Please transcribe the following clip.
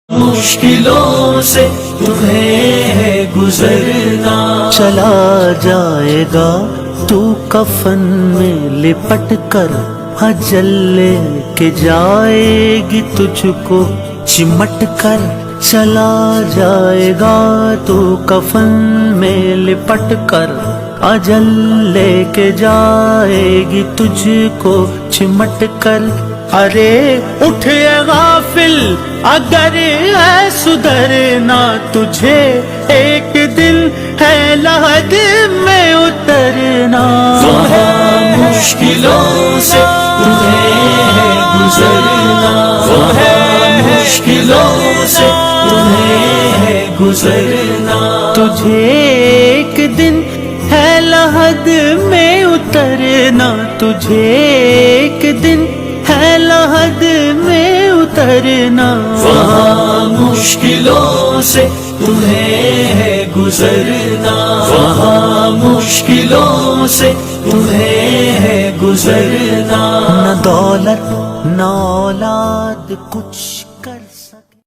مشکلوں سے تمہیں ہے گزرنا، چلا جائے گا تو کفن میں لپٹ کر، اجل لے کے جائے گی تجھ کو چمٹ کر، چلا جائے گا تو کفن میں لپٹ کر، اجل لے کے جائے گی تجھ کو چمٹ کر۔ ارے اٹھ اے غافل اگر ہے سدھرنا، تجھے ایک دن ہے لحد میں اترنا، وہاں مشکلوں سے تمہیں ہے گزرنا، وہاں مشکلوں سے تمہیں ہے گزرنا، تجھے ایک دن ہے لحد میں اترنا، تجھے ایک دن ہے لحد میں اترنا، وہاں مشکلوں سے تمہیں ہے گزرنا، وہاں مشکلوں سے تمہیں ہے گزرنا، نہ دولت نہ اولاد کچھ